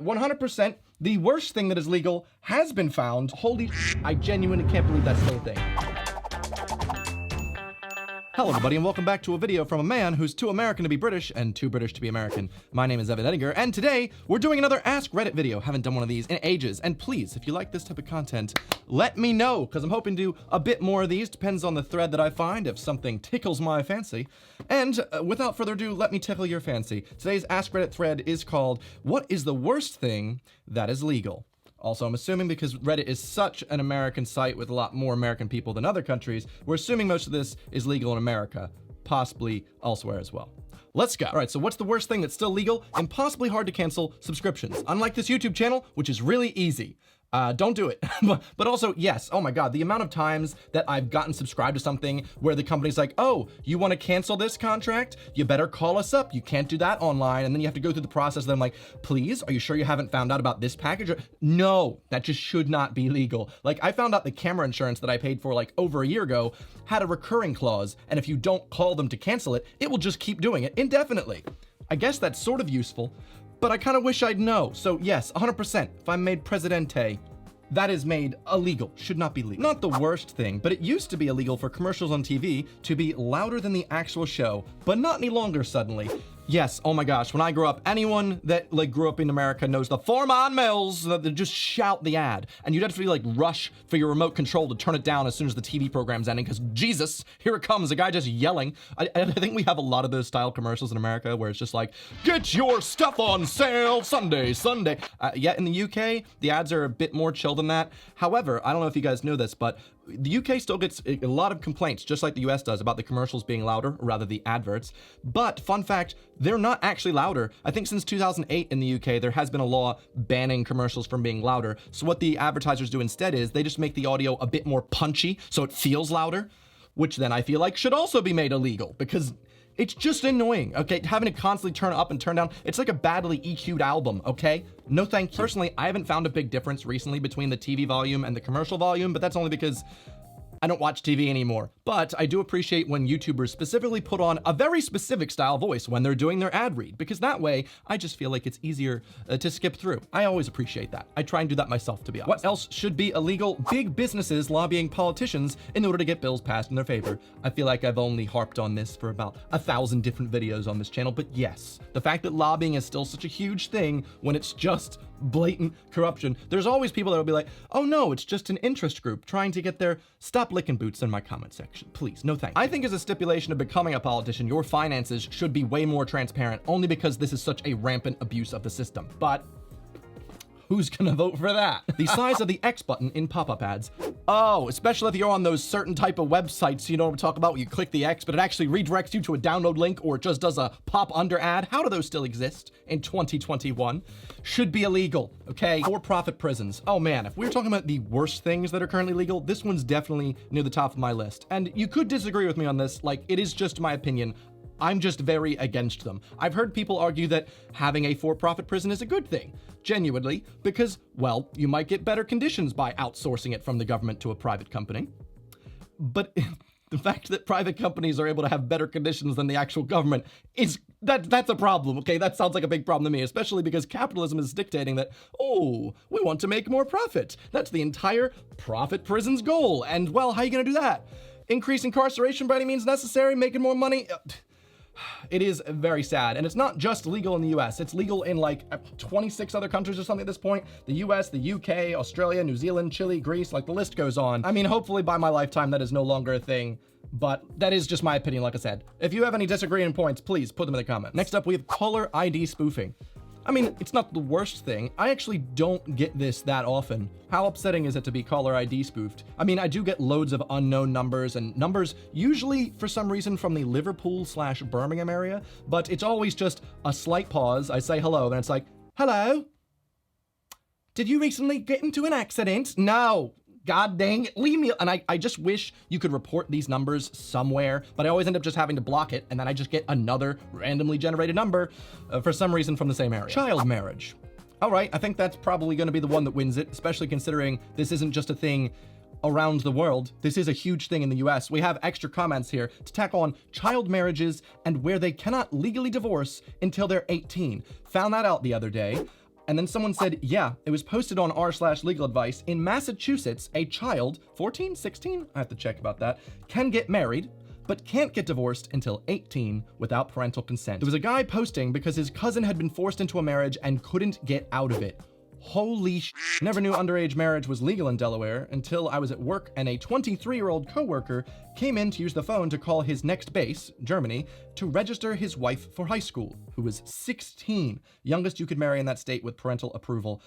100%, the worst thing that is legal has been found. Holy I genuinely can't believe that's still a thing. Hello everybody and welcome back to a video from a man who's too American to be British and too British to be American. My name is Edinger, and today we're doing another Ask Reddit video. Haven't done one of these in ages, and please, if you like this type of content, let me know, because I'm hoping to do a bit more of these. Depends on the thread that I find, if something tickles my fancy. And without further ado, let me tickle your fancy. Today's Ask Reddit thread is called, "What is the worst thing that is legal?" Also, I'm assuming because Reddit is such an American site with a lot more American people than other countries, we're assuming most of this is legal in America, possibly elsewhere as well. Let's go. All right, so what's the worst thing that's still legal? Impossibly hard to cancel subscriptions. Unlike this YouTube channel, which is really easy. Don't do it. But also, yes, oh my God, the amount of times that I've gotten subscribed to something where the company's like, oh, you want to cancel this contract? You better call us up. You can't do that online. And then you have to go through the process. Then I'm like, please, are you sure you haven't found out about this package? No, that just should not be legal. Like, I found out the camera insurance that I paid for like over a year ago had a recurring clause. And if you don't call them to cancel it, it will just keep doing it indefinitely. I guess that's sort of useful, but I kind of wish I'd know. So yes, 100%, if I'm made presidente, that is made illegal, should not be legal. Not the worst thing, but it used to be illegal for commercials on TV to be louder than the actual show, but not any longer suddenly. Yes, oh my gosh, when I grew up, anyone that like grew up in America knows the 4-mile mills, they just shout the ad. And you'd have to like rush for your remote control to turn it down as soon as the TV program's ending, because Jesus, here it comes, a guy just yelling. I think we have a lot of those style commercials in America where it's just like, get your stuff on sale Sunday, Sunday. Yet in the UK, the ads are a bit more chill than that. However, I don't know if you guys know this, but the UK still gets a lot of complaints, just like the US does, about the commercials being louder, or rather the adverts. But fun fact, they're not actually louder. I think since 2008 in the UK, there has been a law banning commercials from being louder. So what the advertisers do instead is they just make the audio a bit more punchy, so it feels louder, which then I feel like should also be made illegal, because it's just annoying, okay? Having to constantly turn up and turn down. It's like a badly EQ'd album, okay? No thank you. Personally, I haven't found a big difference recently between the TV volume and the commercial volume, but that's only because I don't watch TV anymore. But I do appreciate when YouTubers specifically put on a very specific style voice when they're doing their ad read, because that way I just feel like it's easier to skip through. I always appreciate that. I try and do that myself, to be honest. What else should be illegal? Big businesses lobbying politicians in order to get bills passed in their favor. I feel like I've only harped on this for about 1,000 different videos on this channel, but yes, the fact that lobbying is still such a huge thing when it's just blatant corruption. There's always people that will be like, oh no, it's just an interest group trying to get their stop licking boots in my comment section. Please, no thanks. I think as a stipulation of becoming a politician, your finances should be way more transparent, only because this is such a rampant abuse of the system. But who's gonna vote for that? The size of the X button in pop-up ads. Oh, especially if you're on those certain type of websites, you know what I'm talking about, where you click the X, but it actually redirects you to a download link, or it just does a pop under ad. How do those still exist in 2021? Should be illegal, okay? For-profit prisons. Oh man, if we're talking about the worst things that are currently legal, this one's definitely near the top of my list. And you could disagree with me on this, like, it is just my opinion. I'm just very against them. I've heard people argue that having a for-profit prison is a good thing, genuinely, because, well, you might get better conditions by outsourcing it from the government to a private company. But the fact that private companies are able to have better conditions than the actual government is, that's a problem, okay? That sounds like a big problem to me, especially because capitalism is dictating that, oh, we want to make more profit. That's the entire profit prison's goal. And, well, how are you gonna do that? Increase incarceration by any means necessary, making more money? It is very sad, and it's not just legal in the US, it's legal in like 26 other countries or something at this point. The US, the UK, Australia, New Zealand, Chile, Greece, like the list goes on. I mean, hopefully by my lifetime that is no longer a thing, but that is just my opinion, like I said. If you have any disagreeing points, please put them in the comments. Next up, we have caller ID spoofing. I mean, it's not the worst thing. I actually don't get this that often. How upsetting is it to be caller ID spoofed? I mean, I do get loads of unknown numbers, and numbers usually, for some reason, from the Liverpool/Birmingham area, but it's always just a slight pause. I say hello, then it's like, hello? Did you recently get into an accident? No. God dang it, leave me. And I just wish you could report these numbers somewhere, but I always end up just having to block it, and then I just get another randomly generated number for some reason from the same area. Child marriage. All right, I think that's probably gonna be the one that wins it, especially considering this isn't just a thing around the world. This is a huge thing in the US. We have extra comments here to tackle on child marriages and where they cannot legally divorce until they're 18. Found that out the other day. And then someone said, yeah, it was posted on r/legal advice. In Massachusetts, a child, 14, 16? I have to check about that, can get married, but can't get divorced until 18 without parental consent. There was a guy posting because his cousin had been forced into a marriage and couldn't get out of it. Holy sh! Never knew underage marriage was legal in Delaware until I was at work and a 23-year-old coworker came in to use the phone to call his next base, Germany, to register his wife for high school, who was 16, youngest you could marry in that state with parental approval.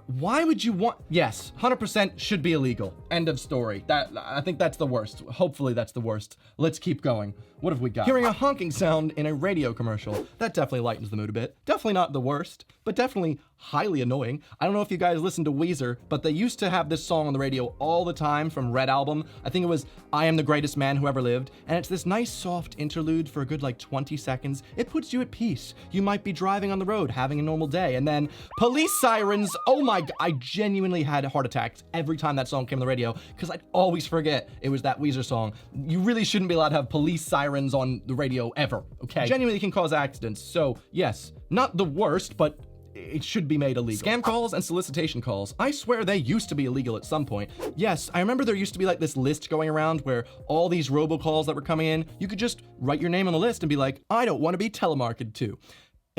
Why would you want? Yes, 100% should be illegal. End of story. I think that's the worst. Hopefully that's the worst. Let's keep going. What have we got? Hearing a honking sound in a radio commercial. That definitely lightens the mood a bit. Definitely not the worst, but definitely highly annoying. I don't know if you guys listen to Weezer, but they used to have this song on the radio all the time from Red Album. I think it was I Am the Greatest Man Who Ever Lived. And it's this nice soft interlude for a good 20 seconds. It puts you at peace. You might be driving on the road, having a normal day, and then police sirens. Oh my God, I genuinely had heart attacks every time that song came on the radio because I'd always forget it was that Weezer song. You really shouldn't be allowed to have police sirens on the radio ever, okay? Genuinely can cause accidents, so yes, not the worst, but it should be made illegal. Scam calls and solicitation calls. I swear they used to be illegal at some point. Yes, I remember there used to be this list going around where all these robocalls that were coming in, you could just write your name on the list and be like, I don't want to be telemarketed to.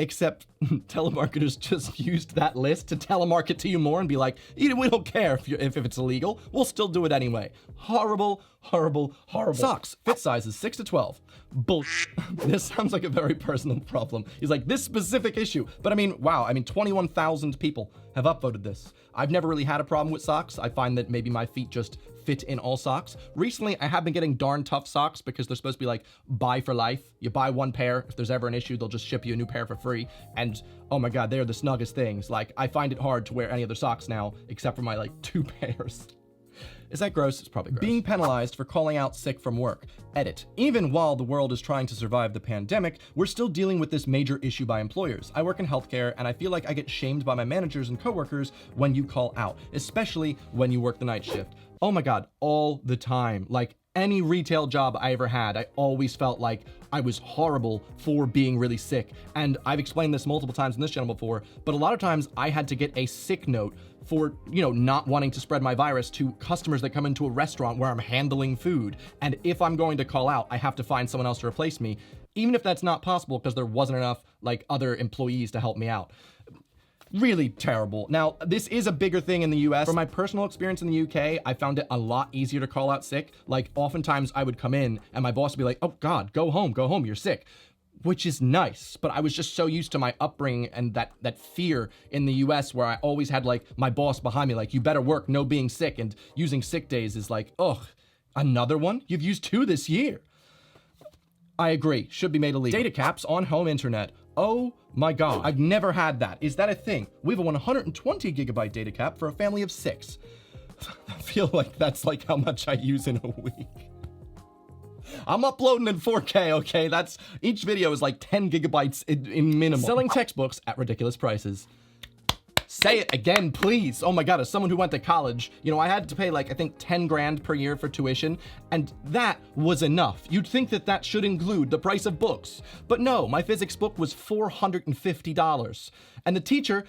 Except telemarketers just used that list to telemarket to you more and be like, we don't care if it's illegal, we'll still do it anyway. Horrible, horrible, horrible. Socks, fit sizes 6 to 12. Bullshit. This sounds like a very personal problem. He's like, this specific issue. But I mean, wow, 21,000 people have upvoted this. I've never really had a problem with socks. I find that maybe my feet just fit in all socks. Recently, I have been getting darn tough socks because they're supposed to be buy for life. You buy one pair, if there's ever an issue, they'll just ship you a new pair for free. And oh my God, they're the snuggest things. I find it hard to wear any other socks now, except for my 2 pairs. Is that gross? It's probably gross. Being penalized for calling out sick from work. Edit. Even while the world is trying to survive the pandemic, we're still dealing with this major issue by employers. I work in healthcare, and I feel like I get shamed by my managers and coworkers when you call out, especially when you work the night shift. Oh my God, all the time. Any retail job I ever had, I always felt like I was horrible for being really sick. And I've explained this multiple times in this channel before, but a lot of times I had to get a sick note for, not wanting to spread my virus to customers that come into a restaurant where I'm handling food. And if I'm going to call out, I have to find someone else to replace me, even if that's not possible because there wasn't enough other employees to help me out. Really terrible. Now, this is a bigger thing in the US. From my personal experience in the UK, I found it a lot easier to call out sick. Oftentimes I would come in and my boss would be like, oh God, go home, you're sick. Which is nice, but I was just so used to my upbringing and that fear in the US where I always had my boss behind me, you better work, no being sick, and using sick days is ugh, another one? You've used 2 this year. I agree, should be made illegal. Data caps on home internet. Oh my God, I've never had that. Is that a thing? We have a 120 gigabyte data cap for a family of 6. I feel like that's how much I use in a week. I'm uploading in 4K, okay? Each video is 10 gigabytes in minimum. Selling textbooks at ridiculous prices. Say it again, please. Oh my God, as someone who went to college, I had to pay I think 10 grand per year for tuition, and that was enough. You'd think that should include the price of books. But no, my physics book was $450, and the teacher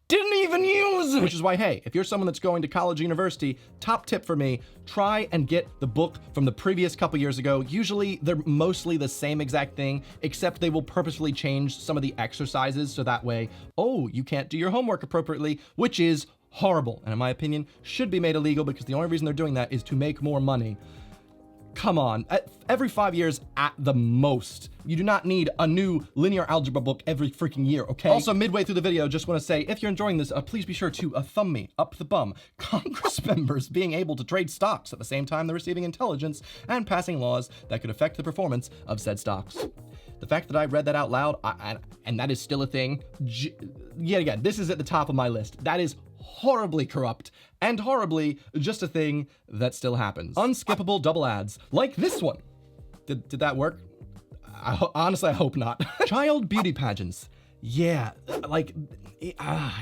didn't even use it. Which is why, hey, if you're someone that's going to college or university, top tip for me, try and get the book from the previous couple years ago. Usually they're mostly the same exact thing, except they will purposefully change some of the exercises so that way, oh, you can't do your homework appropriately, which is horrible, and in my opinion, should be made illegal because the only reason they're doing that is to make more money. Come on, every 5 years at the most. You do not need a new linear algebra book every freaking year, okay? Also, midway through the video, just want to say, if you're enjoying this, please be sure to thumb me up the bum. Congress members being able to trade stocks at the same time they're receiving intelligence and passing laws that could affect the performance of said stocks. The fact that I read that out loud, and that is still a thing, yet again, this is at the top of my list. That is horribly corrupt and horribly just a thing that still happens. Unskippable double ads, like this one. Did that work? Honestly, I hope not. Child beauty pageants. Yeah,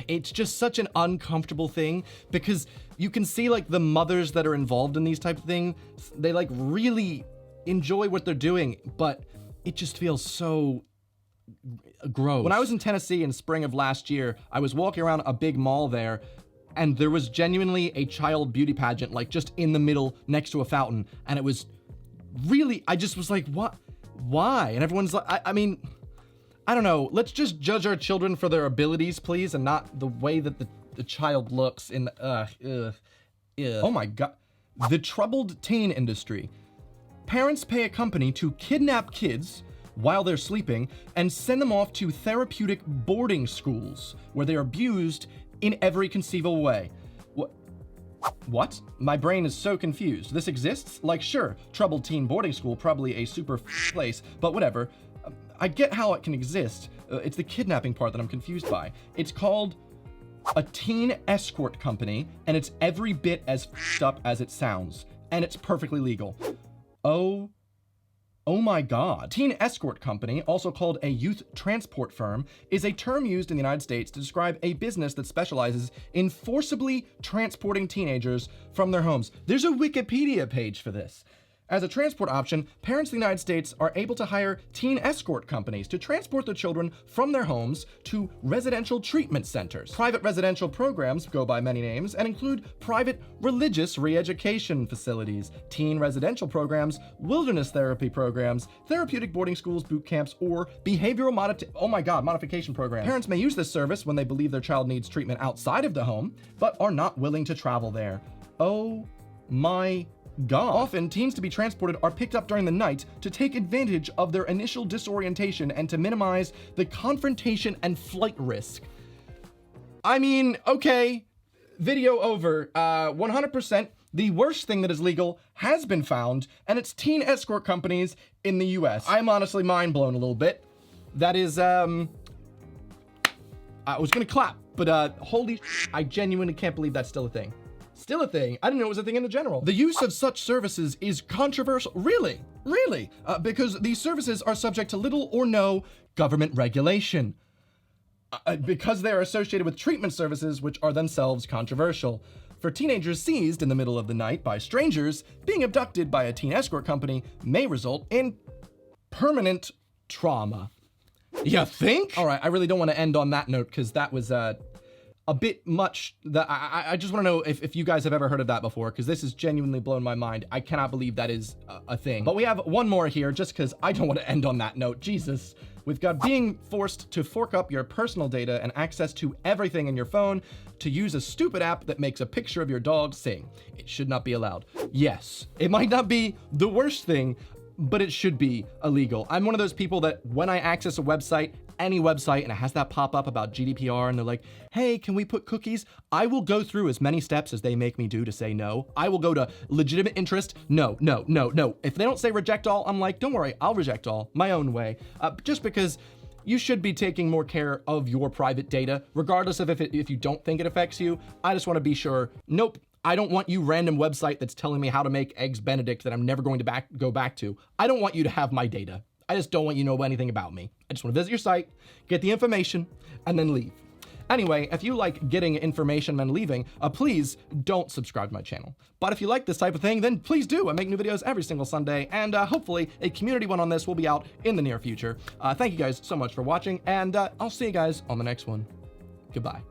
it's just such an uncomfortable thing because you can see the mothers that are involved in these type of things, they really enjoy what they're doing, but it just feels so gross. When I was in Tennessee in spring of last year, I was walking around a big mall there, and there was genuinely a child beauty pageant, like just in the middle next to a fountain. And it was really, I just was like, what? Why? And everyone's like, I mean, I don't know. Let's just judge our children for their abilities, please, and not the way that the child looks in the, Oh my God. The troubled teen industry. Parents pay a company to kidnap kids while they're sleeping and send them off to therapeutic boarding schools where they're abused in every conceivable way. What? My brain is so confused. This exists? Like, sure, troubled teen boarding school, probably a super place, but whatever. I get how it can exist. It's the kidnapping part that I'm confused by. It's called a teen escort company, and it's every bit as f***ed up as it sounds, and it's perfectly legal. Oh my God. Teen escort company, also called a youth transport firm, is a term used in the United States to describe a business that specializes in forcibly transporting teenagers from their homes. There's a Wikipedia page for this. As a transport option, parents in the United States are able to hire teen escort companies to transport their children from their homes to residential treatment centers. Private residential programs go by many names and include private religious re-education facilities, teen residential programs, wilderness therapy programs, therapeutic boarding schools, boot camps, or behavioral modification programs. Parents may use this service when they believe their child needs treatment outside of the home, but are not willing to travel there. Oh my God. Often, teens to be transported are picked up during the night to take advantage of their initial disorientation and to minimize the confrontation and flight risk. I mean, okay, video over. 100%, the worst thing that is legal has been found, and it's teen escort companies in the US. I'm honestly mind blown a little bit. That is, I was gonna clap, but holy I genuinely can't believe that's still a thing. Still a thing. I didn't know it was a thing in the general. The use of such services is controversial. Really? Because these services are subject to little or no government regulation. Because they are associated with treatment services, which are themselves controversial. For teenagers seized in the middle of the night by strangers, being abducted by a teen escort company may result in permanent trauma. You think? All right, I really don't want to end on that note because that was, a bit much. I just want to know if you guys have ever heard of that before, because this has genuinely blown my mind. I cannot believe that is a thing. But we have one more here, just because I don't want to end on that note. Jesus. We've got being forced to fork up your personal data and access to everything in your phone to use a stupid app that makes a picture of your dog sing. It should not be allowed. Yes, it might not be the worst thing, but it should be illegal. I'm one of those people that when I access a website, any website, and it has that pop up about GDPR and they're like, hey, can we put cookies? I will go through as many steps as they make me do to say no. I will go to legitimate interest. No. If they don't say reject all, I'm like, don't worry, I'll reject all my own way. Just because you should be taking more care of your private data, regardless of if you don't think it affects you. I just want to be sure, nope. I don't want you random website that's telling me how to make eggs Benedict that I'm never going to go back to. I don't want you to have my data. I just don't want you to know anything about me. I just want to visit your site, get the information, and then leave. Anyway, if you like getting information and leaving, please don't subscribe to my channel. But if you like this type of thing, then please do. I make new videos every single Sunday, and hopefully a community one on this will be out in the near future. Thank you guys so much for watching, and I'll see you guys on the next one. Goodbye.